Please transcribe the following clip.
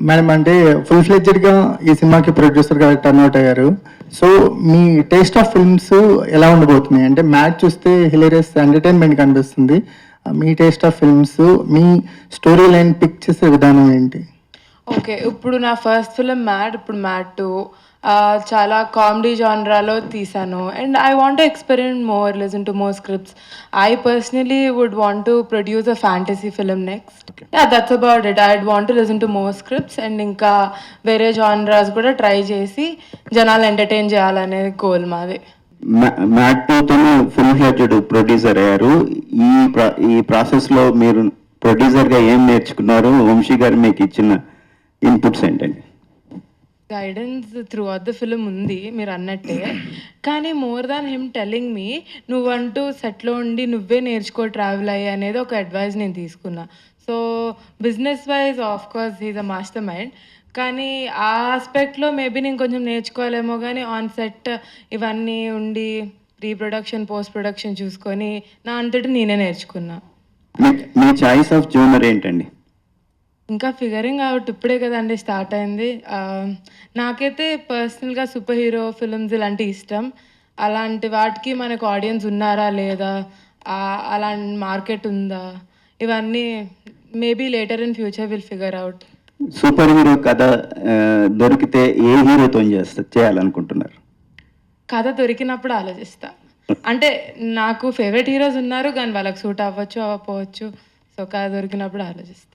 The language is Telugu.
మేడం అంటే ఫుల్ ఫ్లెడ్జెడ్గా ఈ సినిమాకి ప్రొడ్యూసర్గా టర్న్ అవుట్ అయ్యారు. సో మీ టేస్ట్ ఆఫ్ ఫిల్మ్స్ ఎలా ఉండబోతున్నాయి? అంటే మ్యాచ్ చూస్తే హిలేరియస్ ఎంటర్టైన్మెంట్ కనిపిస్తుంది. మీ టేస్ట్ ఆఫ్ ఫిల్మ్స్, మీ స్టోరీ లైన్ పిక్ చేసే విధానం ఏంటి? ఓకే. ఇప్పుడు నా ఫస్ట్ ఫిల్మ్ 'మ్యాడ్', ఇప్పుడు 'మ్యాడ్ 2' చాలా కామెడీ జానరాలో తీశాను. And I want to experiment more, listen to more scripts. I personally would want to produce a fantasy film next. Yeah! That's about it. I'd want to listen to more scripts and ఇంకా వేరే జానరాస్ కూడా ట్రై చేసి జనాల్ని ఎంటర్‌టైన్ చేయాలనే గోల్ మాది. మ్యాట్ టూతోనే ఫుల్ ఫ్లెడ్జ్డ్ ప్రొడ్యూసర్ అయ్యారు. ఈ ప్రాసెస్లో మీరు ప్రొడ్యూసర్గా ఏం నేర్చుకున్నారు? వంశీ గారు మీకు ఇచ్చిన ఇన్పుట్స్ ఏంటండి? గైడెన్స్ త్రూఅవుట్ ద ఫిల్మ్ ఉంది మీరన్నట్టే. కానీ more than him telling me నువ్వంటూ సెట్‌లో ఉండి నువ్వే నేర్చుకో ట్రావెల్ అయ్యి అనేది ఒక అడ్వైస్ నేను తీసుకున్నా. So, business wise of course he is a mastermind. కానీ ఆ ఆస్పెక్ట్‌లో మేబీ నేను కొంచెం నేర్చుకోవాలేమో గానీ ఆన్ సెట్ ఇవన్నీ ఉండి ప్రీ ప్రొడక్షన్, పోస్ట్ ప్రొడక్షన్ చూసుకొని నా అంతట నేనే నేర్చుకున్నా. మీ చాయిస్ ఆఫ్ జోనర్ ఏంటండి? ఇంకా ఫిగరింగ్ ఔట్ ఇప్పుడే కదండీ స్టార్ట్ అయింది. నాకైతే పర్సనల్‌గా సూపర్ హీరో ఫిల్మ్స్ ఇలాంటివి ఇష్టం. అలాంటి వాటికి మనకు ఆడియన్స్ ఉన్నారా? లేదా? అలాంటి మార్కెట్ ఉందా? ఇవన్నీ maybe later in future will figure out. Super hero కథ దొరికితే ఏ హీరోతో చేయాలనుకుంటున్నారు? కథ దొరికినప్పుడు ఆలోచిస్తా. అంటే నాకు ఫేవరెట్ హీరోస్ ఉన్నారు. కానీ వాళ్ళకి సూట్ అవ్వచ్చు, అవ్వకపోవచ్చు. సో, కథ దొరికినప్పుడు ఆలోచిస్తా.